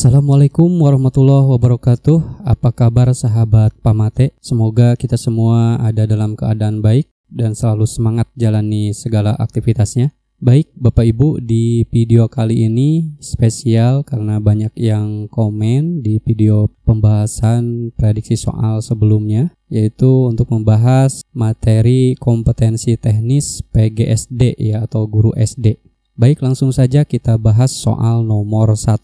Assalamualaikum warahmatullahi wabarakatuh. Apa kabar sahabat Pamate? Semoga kita semua ada dalam keadaan baik dan selalu semangat jalani segala aktivitasnya. Baik Bapak Ibu, di video kali ini spesial karena banyak yang komen di video pembahasan prediksi soal sebelumnya, yaitu untuk membahas materi kompetensi teknis PGSD ya, atau guru SD. Baik, langsung saja kita bahas soal nomor 1.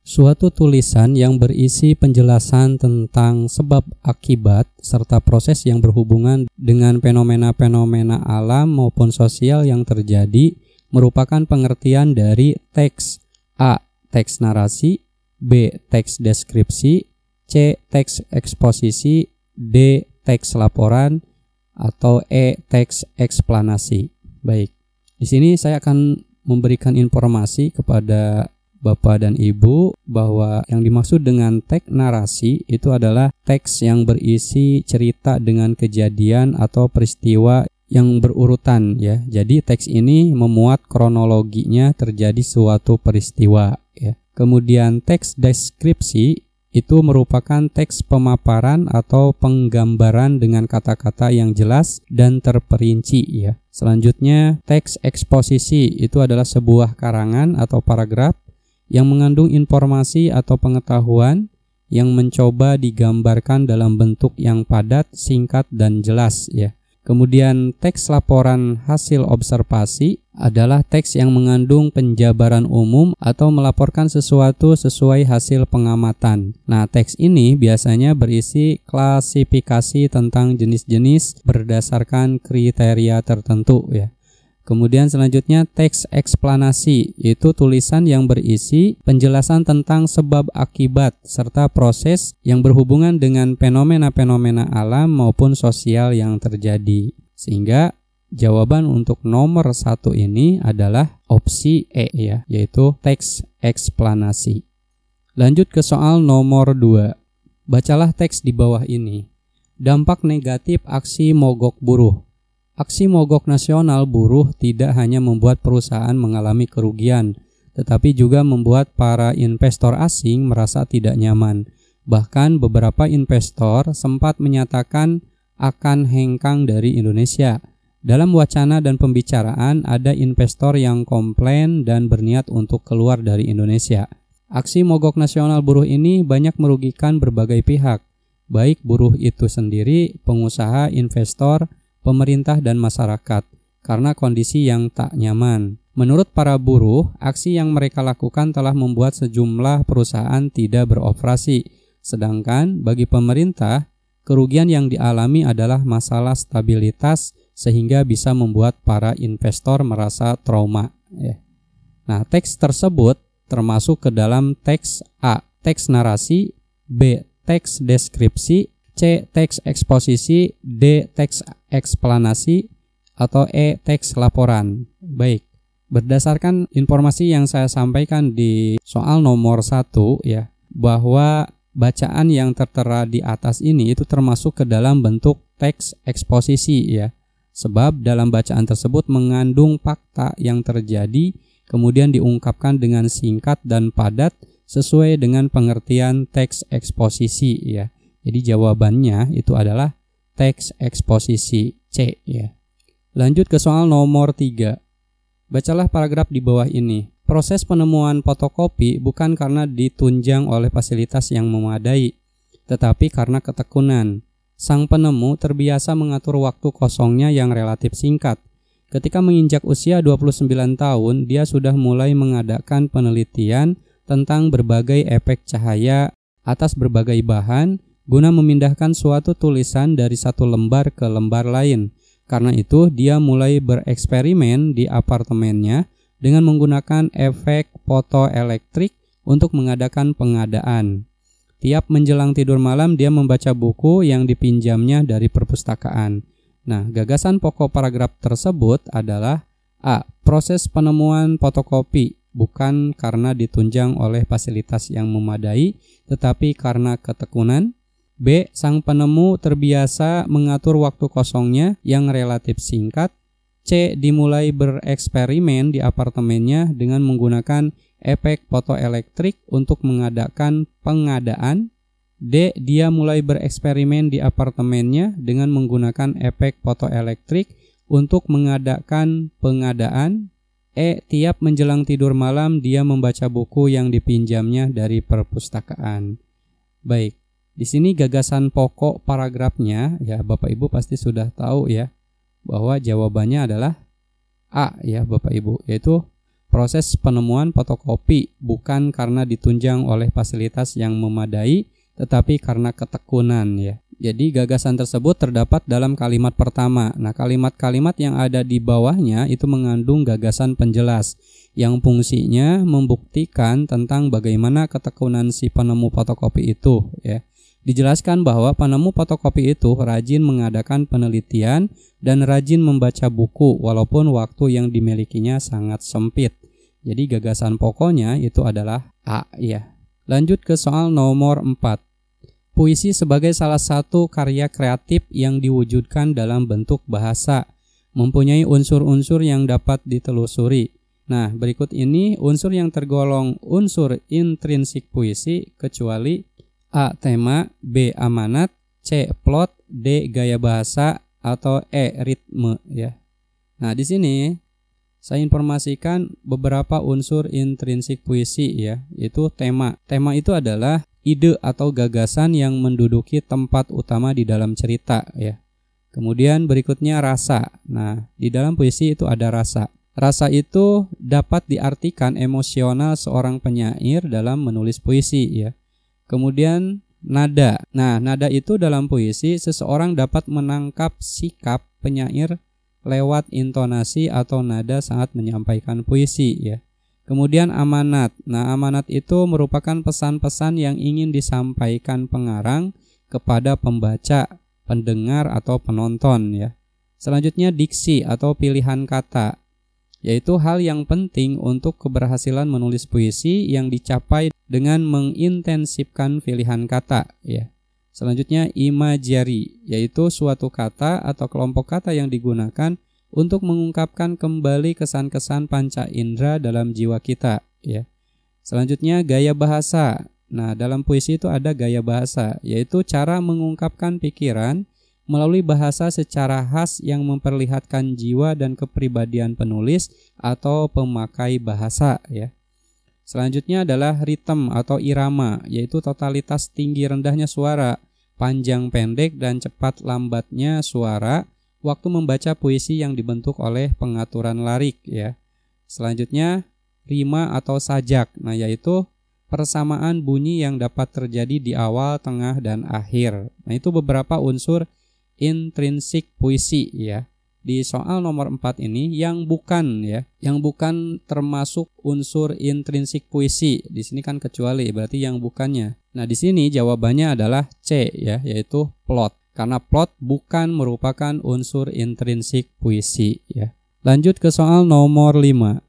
Suatu tulisan yang berisi penjelasan tentang sebab akibat serta proses yang berhubungan dengan fenomena-fenomena alam maupun sosial yang terjadi merupakan pengertian dari teks A. Teks narasi, B. Teks deskripsi, C. Teks eksposisi, D. Teks laporan, atau E. Teks eksplanasi. Baik, di sini saya akan memberikan informasi kepada Bapak dan Ibu bahwa yang dimaksud dengan teks narasi itu adalah teks yang berisi cerita dengan kejadian atau peristiwa yang berurutan ya. Jadi teks ini memuat kronologinya terjadi suatu peristiwa ya. Kemudian teks deskripsi itu merupakan teks pemaparan atau penggambaran dengan kata-kata yang jelas dan terperinci ya. Selanjutnya teks eksposisi itu adalah sebuah karangan atau paragraf yang mengandung informasi atau pengetahuan yang mencoba digambarkan dalam bentuk yang padat, singkat, dan jelas ya. Kemudian teks laporan hasil observasi adalah teks yang mengandung penjabaran umum atau melaporkan sesuatu sesuai hasil pengamatan. Nah, teks ini biasanya berisi klasifikasi tentang jenis-jenis berdasarkan kriteria tertentu ya. Kemudian selanjutnya teks eksplanasi, itu tulisan yang berisi penjelasan tentang sebab akibat serta proses yang berhubungan dengan fenomena-fenomena alam maupun sosial yang terjadi. Sehingga jawaban untuk nomor 1 ini adalah opsi E ya, yaitu teks eksplanasi. Lanjut ke soal nomor 2. Bacalah teks di bawah ini. Dampak negatif aksi mogok buruh. Aksi mogok nasional buruh tidak hanya membuat perusahaan mengalami kerugian, tetapi juga membuat para investor asing merasa tidak nyaman. Bahkan beberapa investor sempat menyatakan akan hengkang dari Indonesia. Dalam wacana dan pembicaraan ada investor yang komplain dan berniat untuk keluar dari Indonesia. Aksi mogok nasional buruh ini banyak merugikan berbagai pihak, baik buruh itu sendiri, pengusaha, investor, pemerintah dan masyarakat karena kondisi yang tak nyaman. Menurut para buruh, aksi yang mereka lakukan telah membuat sejumlah perusahaan tidak beroperasi. Sedangkan bagi pemerintah, kerugian yang dialami adalah masalah stabilitas sehingga bisa membuat para investor merasa trauma. Nah, teks tersebut termasuk ke dalam teks A. Teks narasi, B. Teks deskripsi, C. Teks eksposisi, D. Teks eksplanasi, atau E. Teks laporan. Baik, berdasarkan informasi yang saya sampaikan di soal nomor 1 ya, bahwa bacaan yang tertera di atas ini itu termasuk ke dalam bentuk teks eksposisi ya. Sebab dalam bacaan tersebut mengandung fakta yang terjadi kemudian diungkapkan dengan singkat dan padat sesuai dengan pengertian teks eksposisi ya. Jadi jawabannya itu adalah teks eksposisi C ya. Lanjut ke soal nomor 3. Bacalah paragraf di bawah ini. Proses penemuan fotokopi bukan karena ditunjang oleh fasilitas yang memadai, tetapi karena ketekunan. Sang penemu terbiasa mengatur waktu kosongnya yang relatif singkat. Ketika menginjak usia 29 tahun, dia sudah mulai mengadakan penelitian tentang berbagai efek cahaya atas berbagai bahan guna memindahkan suatu tulisan dari satu lembar ke lembar lain. Karena itu, dia mulai bereksperimen di apartemennya dengan menggunakan efek fotoelektrik untuk mengadakan pengadaan. Tiap menjelang tidur malam, dia membaca buku yang dipinjamnya dari perpustakaan. Nah, gagasan pokok paragraf tersebut adalah A. Proses penemuan fotokopi bukan karena ditunjang oleh fasilitas yang memadai, tetapi karena ketekunan. B. Sang penemu terbiasa mengatur waktu kosongnya yang relatif singkat. C. Dimulai bereksperimen di apartemennya dengan menggunakan efek fotoelektrik untuk mengadakan pengadaan. D. Dia mulai bereksperimen di apartemennya dengan menggunakan efek fotoelektrik untuk mengadakan pengadaan. E. Tiap menjelang tidur malam dia membaca buku yang dipinjamnya dari perpustakaan. Baik, di sini gagasan pokok paragrafnya ya Bapak Ibu pasti sudah tahu ya bahwa jawabannya adalah A ya Bapak Ibu, yaitu proses penemuan fotokopi bukan karena ditunjang oleh fasilitas yang memadai tetapi karena ketekunan ya. Jadi gagasan tersebut terdapat dalam kalimat pertama. Nah, kalimat-kalimat yang ada di bawahnya itu mengandung gagasan penjelas yang fungsinya membuktikan tentang bagaimana ketekunan si penemu fotokopi itu ya. Dijelaskan bahwa penemu fotokopi itu rajin mengadakan penelitian dan rajin membaca buku walaupun waktu yang dimilikinya sangat sempit. Jadi gagasan pokoknya itu adalah A ya. Lanjut ke soal nomor 4. Puisi sebagai salah satu karya kreatif yang diwujudkan dalam bentuk bahasa, mempunyai unsur-unsur yang dapat ditelusuri. Nah, berikut ini unsur yang tergolong unsur intrinsik puisi kecuali A. Tema, B. Amanat, C. Plot, D. Gaya bahasa, atau E. Ritme ya. Nah, di sini saya informasikan beberapa unsur intrinsik puisi ya, yaitu tema. Tema itu adalah ide atau gagasan yang menduduki tempat utama di dalam cerita ya. Kemudian berikutnya rasa. Nah, di dalam puisi itu ada rasa. Rasa itu dapat diartikan emosional seorang penyair dalam menulis puisi ya. Kemudian nada. Nah, nada itu dalam puisi seseorang dapat menangkap sikap penyair lewat intonasi atau nada saat menyampaikan puisi ya. Kemudian amanat. Nah, amanat itu merupakan pesan-pesan yang ingin disampaikan pengarang kepada pembaca, pendengar atau penonton ya. Selanjutnya diksi atau pilihan kata, yaitu hal yang penting untuk keberhasilan menulis puisi yang dicapai dengan mengintensifkan pilihan kata ya. Selanjutnya imagery, yaitu suatu kata atau kelompok kata yang digunakan untuk mengungkapkan kembali kesan-kesan panca indera dalam jiwa kita ya. Selanjutnya gaya bahasa. Nah, dalam puisi itu ada gaya bahasa, yaitu cara mengungkapkan pikiran melalui bahasa secara khas yang memperlihatkan jiwa dan kepribadian penulis atau pemakai bahasa ya. Selanjutnya adalah ritme atau irama, yaitu totalitas tinggi rendahnya suara, panjang pendek dan cepat lambatnya suara waktu membaca puisi yang dibentuk oleh pengaturan larik ya. Selanjutnya rima atau sajak. Nah, yaitu persamaan bunyi yang dapat terjadi di awal, tengah dan akhir. Nah, itu beberapa unsur intrinsik puisi ya. Di soal nomor 4 ini yang bukan ya, yang bukan termasuk unsur intrinsik puisi. Di sini kan kecuali, berarti yang bukannya. Nah, di sini jawabannya adalah C ya, yaitu plot. Karena plot bukan merupakan unsur intrinsik puisi ya. Lanjut ke soal nomor 5.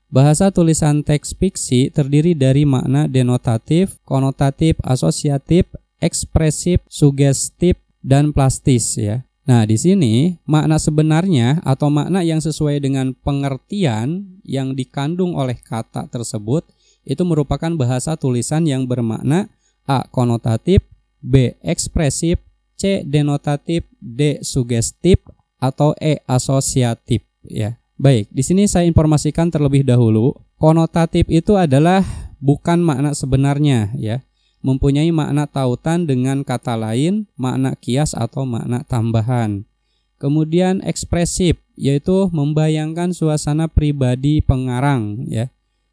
Bahasa tulisan teks fiksi terdiri dari makna denotatif, konotatif, asosiatif, ekspresif, sugestif, dan plastis ya. Nah, di sini makna sebenarnya atau makna yang sesuai dengan pengertian yang dikandung oleh kata tersebut itu merupakan bahasa tulisan yang bermakna A. konotatif, B. ekspresif, C. denotatif, D. sugestif, atau E. asosiatif ya. Baik, di sini saya informasikan terlebih dahulu, konotatif itu adalah bukan makna sebenarnya ya. Mempunyai makna tautan dengan kata lain, makna kias atau makna tambahan. Kemudian ekspresif, yaitu membayangkan suasana pribadi pengarang ya.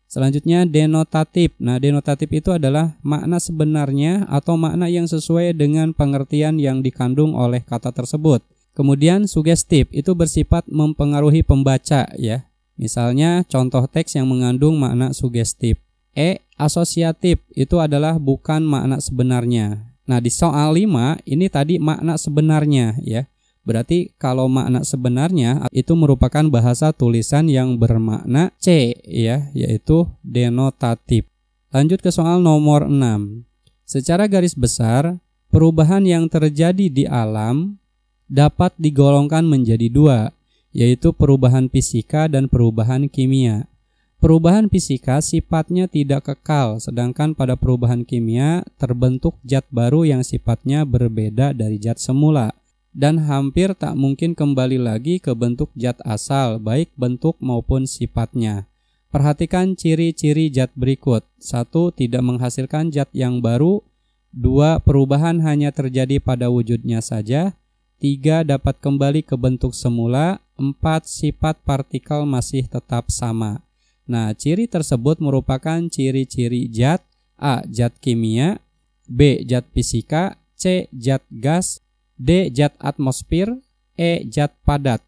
Selanjutnya denotatif. Nah, denotatif itu adalah makna sebenarnya atau makna yang sesuai dengan pengertian yang dikandung oleh kata tersebut. Kemudian sugestif itu bersifat mempengaruhi pembaca ya. Misalnya contoh teks yang mengandung makna sugestif. E. asosiatif itu adalah bukan makna sebenarnya. Nah, di soal 5 ini tadi makna sebenarnya ya. Berarti kalau makna sebenarnya itu merupakan bahasa tulisan yang bermakna C ya, yaitu denotatif. Lanjut ke soal nomor 6. Secara garis besar, perubahan yang terjadi di alam dapat digolongkan menjadi dua, yaitu perubahan fisika dan perubahan kimia. perubahan fisika sifatnya tidak kekal, sedangkan pada perubahan kimia terbentuk zat baru yang sifatnya berbeda dari zat semula dan hampir tak mungkin kembali lagi ke bentuk zat asal, baik bentuk maupun sifatnya. Perhatikan ciri-ciri zat berikut. 1. Tidak menghasilkan zat yang baru. 2. Perubahan hanya terjadi pada wujudnya saja. 3. Dapat kembali ke bentuk semula. 4. Sifat partikel masih tetap sama. Nah, ciri tersebut merupakan ciri-ciri zat. A. Zat kimia. B. Zat fisika. C. Zat gas. D. Zat atmosfer. E. Zat padat.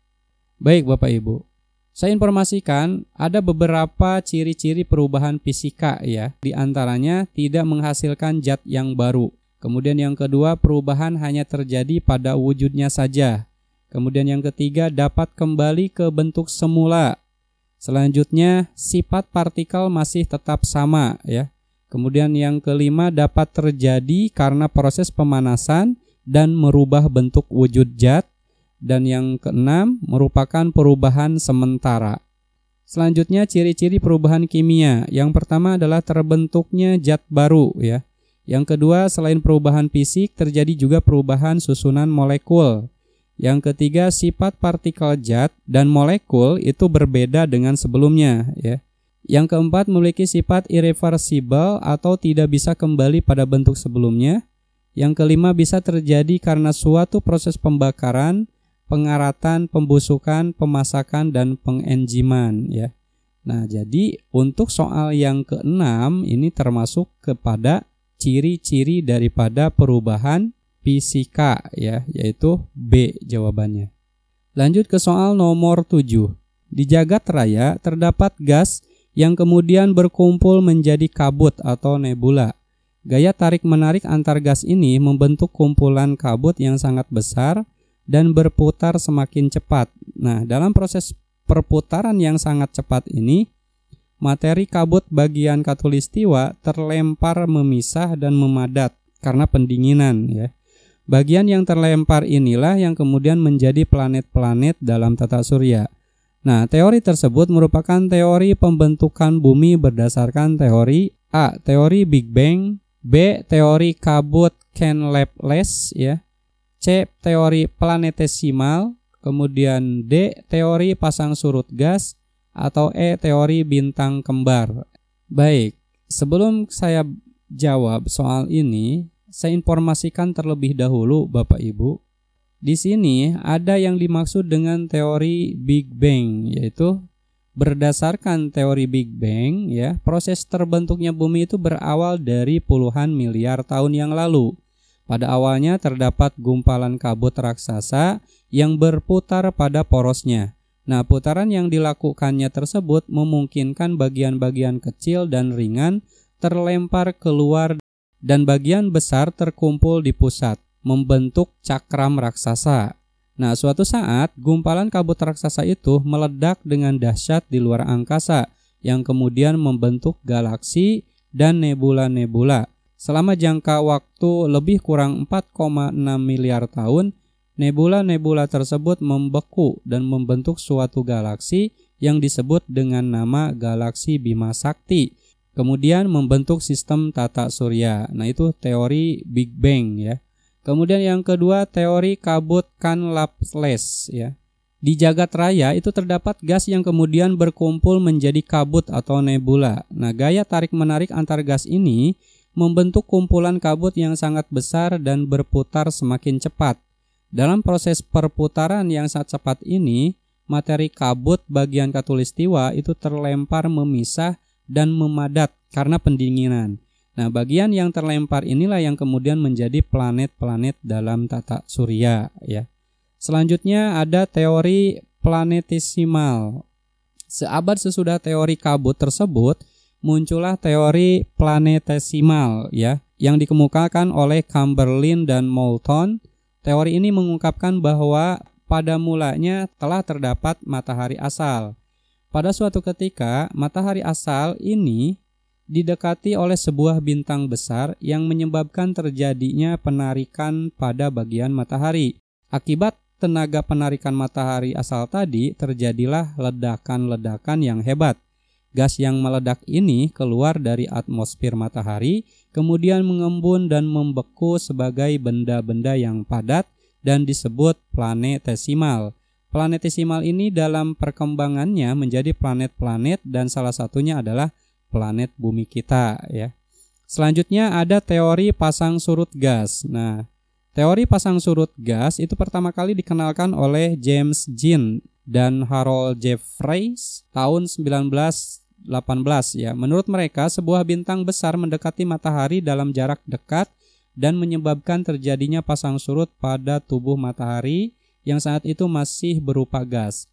Baik Bapak Ibu, saya informasikan ada beberapa ciri-ciri perubahan fisika ya. Di antaranya tidak menghasilkan zat yang baru. Kemudian yang kedua, perubahan hanya terjadi pada wujudnya saja. Kemudian yang ketiga, dapat kembali ke bentuk semula. Selanjutnya, sifat partikel masih tetap sama ya. Kemudian yang kelima, dapat terjadi karena proses pemanasan dan merubah bentuk wujud zat. Dan yang keenam, merupakan perubahan sementara. Selanjutnya, ciri-ciri perubahan kimia. Yang pertama adalah terbentuknya zat baru ya. Yang kedua, selain perubahan fisik, terjadi juga perubahan susunan molekul. Yang ketiga, sifat partikel zat dan molekul itu berbeda dengan sebelumnya ya. Yang keempat, memiliki sifat irreversible atau tidak bisa kembali pada bentuk sebelumnya. Yang kelima, bisa terjadi karena suatu proses pembakaran, pengaratan, pembusukan, pemasakan, dan pengenziman ya. Nah, jadi untuk soal yang keenam ini termasuk kepada ciri-ciri daripada perubahan fisika ya, yaitu B jawabannya. Lanjut ke soal nomor 7. Di jagat raya terdapat gas yang kemudian berkumpul menjadi kabut atau nebula. Gaya tarik-menarik antar gas ini membentuk kumpulan kabut yang sangat besar dan berputar semakin cepat. Nah, dalam proses perputaran yang sangat cepat ini, materi kabut bagian khatulistiwa terlempar memisah dan memadat karena pendinginan ya. Bagian yang terlempar inilah yang kemudian menjadi planet-planet dalam tata surya. Nah, teori tersebut merupakan teori pembentukan bumi berdasarkan teori A. Teori Big Bang, B. Teori kabut canopus ya, C. Teori planetesimal, kemudian D. Teori pasang surut gas, atau E. Teori bintang kembar. Baik, sebelum saya jawab soal ini, saya informasikan terlebih dahulu Bapak Ibu. Di sini ada yang dimaksud dengan teori Big Bang, yaitu berdasarkan teori Big Bang ya, proses terbentuknya bumi itu berawal dari puluhan miliar tahun yang lalu. Pada awalnya terdapat gumpalan kabut raksasa yang berputar pada porosnya. Nah, putaran yang dilakukannya tersebut memungkinkan bagian-bagian kecil dan ringan terlempar keluar dan bagian besar terkumpul di pusat, membentuk cakram raksasa. Nah, suatu saat gumpalan kabut raksasa itu meledak dengan dahsyat di luar angkasa yang kemudian membentuk galaksi dan nebula-nebula. Selama jangka waktu lebih kurang 4,6 miliar tahun, nebula-nebula tersebut membeku dan membentuk suatu galaksi yang disebut dengan nama galaksi Bima Sakti. Kemudian membentuk sistem tata surya. Nah, itu teori Big Bang ya. Kemudian yang kedua, teori kabut canopus ya. Di jagat raya itu terdapat gas yang kemudian berkumpul menjadi kabut atau nebula. Nah, gaya tarik-menarik antar gas ini membentuk kumpulan kabut yang sangat besar dan berputar semakin cepat. Dalam proses perputaran yang sangat cepat ini, materi kabut bagian khatulistiwa itu terlempar memisah dan memadat karena pendinginan. Nah, bagian yang terlempar inilah yang kemudian menjadi planet-planet dalam tata surya ya. Selanjutnya ada teori planetesimal. Seabad sesudah teori kabut tersebut, muncullah teori planetesimal ya, yang dikemukakan oleh Chamberlin dan Moulton. Teori ini mengungkapkan bahwa pada mulanya telah terdapat matahari asal. Pada suatu ketika, matahari asal ini didekati oleh sebuah bintang besar yang menyebabkan terjadinya penarikan pada bagian matahari. Akibat tenaga penarikan matahari asal tadi, terjadilah ledakan-ledakan yang hebat. Gas yang meledak ini keluar dari atmosfer matahari, kemudian mengembun dan membeku sebagai benda-benda yang padat dan disebut planetesimal. Planetesimal ini dalam perkembangannya menjadi planet-planet dan salah satunya adalah planet bumi kita ya. Selanjutnya ada teori pasang surut gas. Nah, teori pasang surut gas itu pertama kali dikenalkan oleh James Jean dan Harold Jeffreys tahun 1918 ya. Menurut mereka, sebuah bintang besar mendekati matahari dalam jarak dekat dan menyebabkan terjadinya pasang surut pada tubuh matahari yang saat itu masih berupa gas.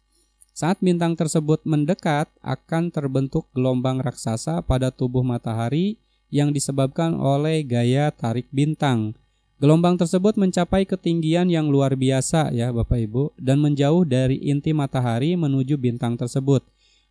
Saat bintang tersebut mendekat, akan terbentuk gelombang raksasa pada tubuh matahari yang disebabkan oleh gaya tarik bintang. Gelombang tersebut mencapai ketinggian yang luar biasa ya Bapak Ibu dan menjauh dari inti matahari menuju bintang tersebut.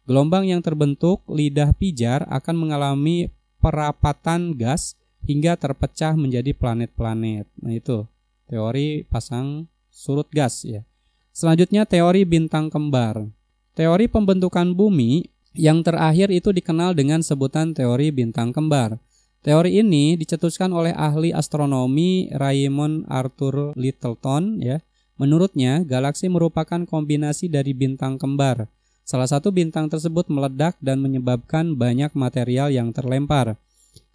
Gelombang yang terbentuk lidah pijar akan mengalami perapatan gas hingga terpecah menjadi planet-planet. Nah itu teori pasang surut gas ya. Selanjutnya teori bintang kembar. Teori pembentukan bumi yang terakhir itu dikenal dengan sebutan teori bintang kembar. Teori ini dicetuskan oleh ahli astronomi Raymond Arthur Littleton ya. Menurutnya, galaksi merupakan kombinasi dari bintang kembar. Salah satu bintang tersebut meledak dan menyebabkan banyak material yang terlempar.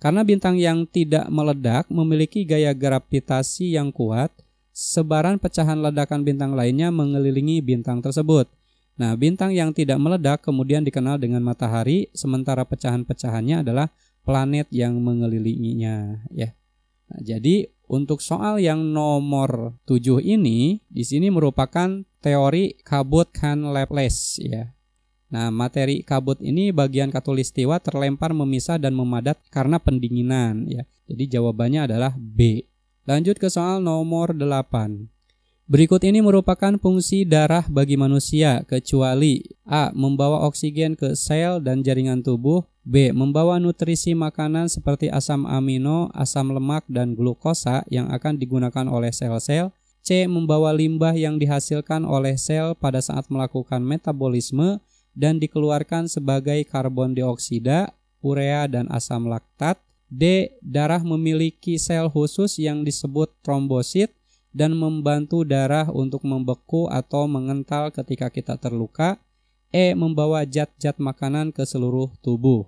Karena bintang yang tidak meledak memiliki gaya gravitasi yang kuat, sebaran pecahan ledakan bintang lainnya mengelilingi bintang tersebut. Nah, bintang yang tidak meledak kemudian dikenal dengan matahari, sementara pecahan-pecahannya adalah planet yang mengelilinginya ya. Nah, jadi untuk soal yang nomor 7 ini di sini merupakan teori kabut-Cann-Laplace ya. Nah, materi kabut ini bagian khatulistiwa terlempar, memisah dan memadat karena pendinginan ya. Jadi jawabannya adalah B. Lanjut ke soal nomor 8. Berikut ini merupakan fungsi darah bagi manusia kecuali A. Membawa oksigen ke sel dan jaringan tubuh, B. Membawa nutrisi makanan seperti asam amino, asam lemak, dan glukosa yang akan digunakan oleh sel-sel, C. Membawa limbah yang dihasilkan oleh sel pada saat melakukan metabolisme dan dikeluarkan sebagai karbon dioksida, urea, dan asam laktat, D. Darah memiliki sel khusus yang disebut trombosit dan membantu darah untuk membeku atau mengental ketika kita terluka. E. Membawa zat-zat makanan ke seluruh tubuh.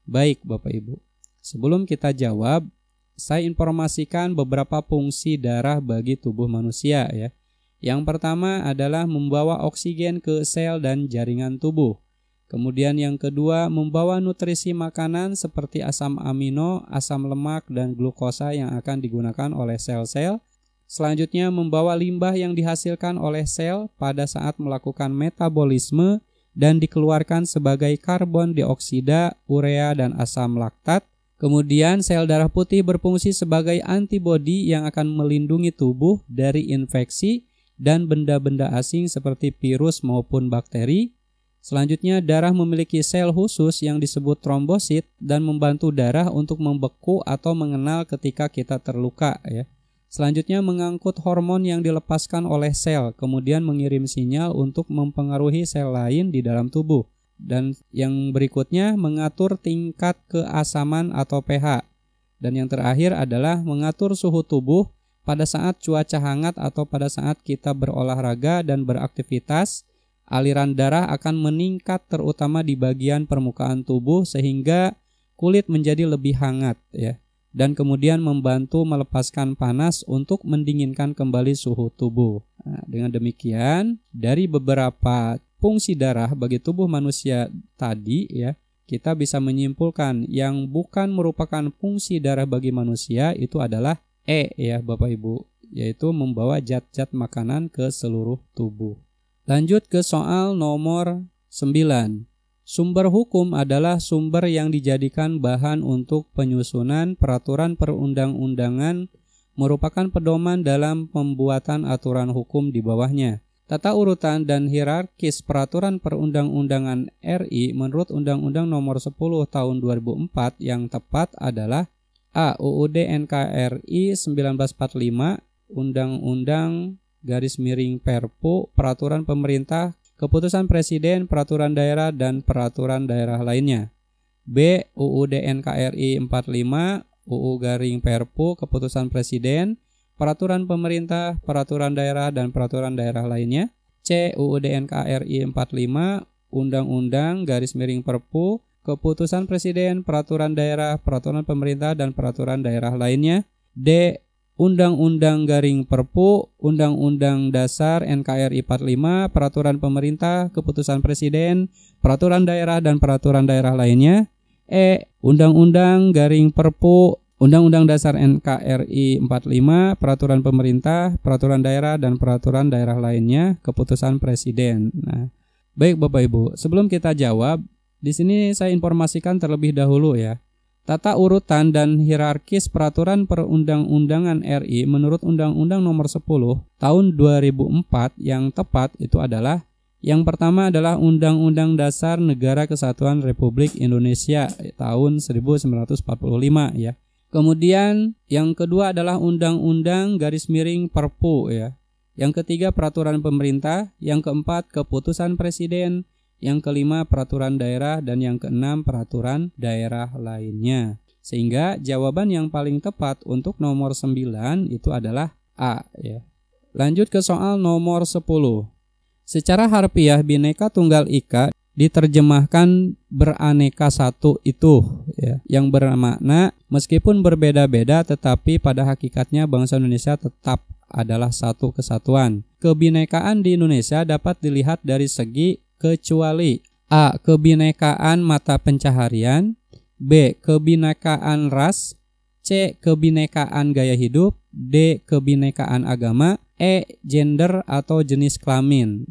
Baik Bapak Ibu, sebelum kita jawab, saya informasikan beberapa fungsi darah bagi tubuh manusia ya. Yang pertama adalah membawa oksigen ke sel dan jaringan tubuh. Kemudian yang kedua, membawa nutrisi makanan seperti asam amino, asam lemak, dan glukosa yang akan digunakan oleh sel-sel. Selanjutnya, membawa limbah yang dihasilkan oleh sel pada saat melakukan metabolisme dan dikeluarkan sebagai karbon dioksida, urea, dan asam laktat. Kemudian, sel darah putih berfungsi sebagai antibodi yang akan melindungi tubuh dari infeksi dan benda-benda asing seperti virus maupun bakteri. Selanjutnya, darah memiliki sel khusus yang disebut trombosit dan membantu darah untuk membeku atau mengenal ketika kita terluka ya. Selanjutnya, mengangkut hormon yang dilepaskan oleh sel, kemudian mengirim sinyal untuk mempengaruhi sel lain di dalam tubuh. Dan yang berikutnya, mengatur tingkat keasaman atau pH. Dan yang terakhir adalah mengatur suhu tubuh pada saat cuaca hangat atau pada saat kita berolahraga dan beraktivitas. Aliran darah akan meningkat terutama di bagian permukaan tubuh sehingga kulit menjadi lebih hangat ya. Dan kemudian membantu melepaskan panas untuk mendinginkan kembali suhu tubuh. Nah, dengan demikian, dari beberapa fungsi darah bagi tubuh manusia tadi ya, kita bisa menyimpulkan yang bukan merupakan fungsi darah bagi manusia itu adalah E ya Bapak Ibu, yaitu membawa zat-zat makanan ke seluruh tubuh. Lanjut ke soal nomor 9. Sumber hukum adalah sumber yang dijadikan bahan untuk penyusunan peraturan perundang-undangan, merupakan pedoman dalam pembuatan aturan hukum di bawahnya. Tata urutan dan hierarkis peraturan perundang-undangan RI menurut Undang-Undang Nomor 10 Tahun 2004 yang tepat adalah A. UUD NKRI 1945, Undang-Undang / Perpu Peraturan Pemerintah keputusan presiden, peraturan daerah, dan peraturan daerah lainnya. B. UUD NKRI 45, UU Garing Perpu, keputusan presiden, peraturan pemerintah, peraturan daerah, dan peraturan daerah lainnya. C. UUD NKRI 45, Undang-Undang garis miring Perpu, keputusan presiden, peraturan daerah, peraturan pemerintah, dan peraturan daerah lainnya. D. Undang-Undang garing Perpu, Undang-Undang Dasar NKRI 45, peraturan pemerintah, keputusan presiden, peraturan daerah, dan peraturan daerah lainnya. E. Undang-Undang garing Perpu, Undang-Undang Dasar NKRI 45, peraturan pemerintah, peraturan daerah, dan peraturan daerah lainnya, keputusan presiden. Nah, baik Bapak Ibu, sebelum kita jawab, di sini saya informasikan terlebih dahulu ya. Tata urutan dan hierarkis peraturan perundang-undangan RI menurut Undang-Undang Nomor 10 Tahun 2004 yang tepat itu adalah yang pertama adalah Undang-Undang Dasar Negara Kesatuan Republik Indonesia tahun 1945 ya. Kemudian yang kedua adalah Undang-Undang garis miring Perpu ya. Yang ketiga peraturan pemerintah, yang keempat keputusan presiden, yang kelima peraturan daerah, dan yang keenam peraturan daerah lainnya. Sehingga jawaban yang paling tepat untuk nomor 9 itu adalah A ya. Lanjut ke soal nomor 10. Secara harfiah Bhinneka Tunggal Ika diterjemahkan beraneka satu itu ya, yang bermakna meskipun berbeda-beda tetapi pada hakikatnya bangsa Indonesia tetap adalah satu kesatuan. Kebinekaan di Indonesia dapat dilihat dari segi kecuali A. Kebinekaan mata pencaharian, B. Kebinekaan ras, C. Kebinekaan gaya hidup, D. Kebinekaan agama, E. Gender atau jenis kelamin.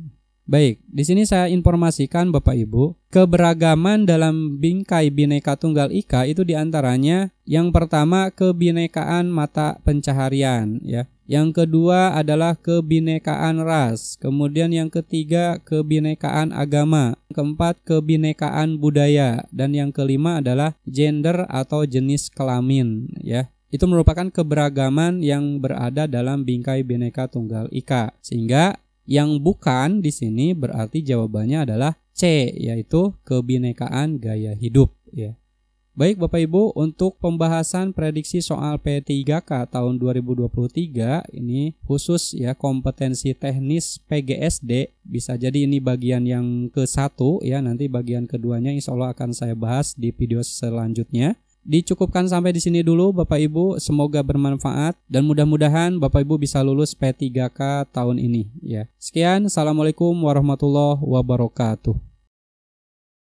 Baik, di sini saya informasikan Bapak Ibu, keberagaman dalam bingkai Bhinneka Tunggal Ika itu diantaranya yang pertama kebinekaan mata pencaharian ya. Yang kedua adalah kebinekaan ras, kemudian yang ketiga kebinekaan agama, keempat kebinekaan budaya, dan yang kelima adalah gender atau jenis kelamin ya. Itu merupakan keberagaman yang berada dalam bingkai Bhinneka Tunggal Ika. Sehingga yang bukan di sini berarti jawabannya adalah C, yaitu kebinekaan gaya hidup ya. Baik Bapak Ibu, untuk pembahasan prediksi soal P3K tahun 2023 ini khusus ya kompetensi teknis PGSD, bisa jadi ini bagian yang ke-1 ya, nanti bagian keduanya insya Allah akan saya bahas di video selanjutnya. Dicukupkan sampai di sini dulu Bapak Ibu, semoga bermanfaat dan mudah-mudahan Bapak Ibu bisa lulus P3K tahun ini ya. Sekian, Assalamualaikum warahmatullahi wabarakatuh.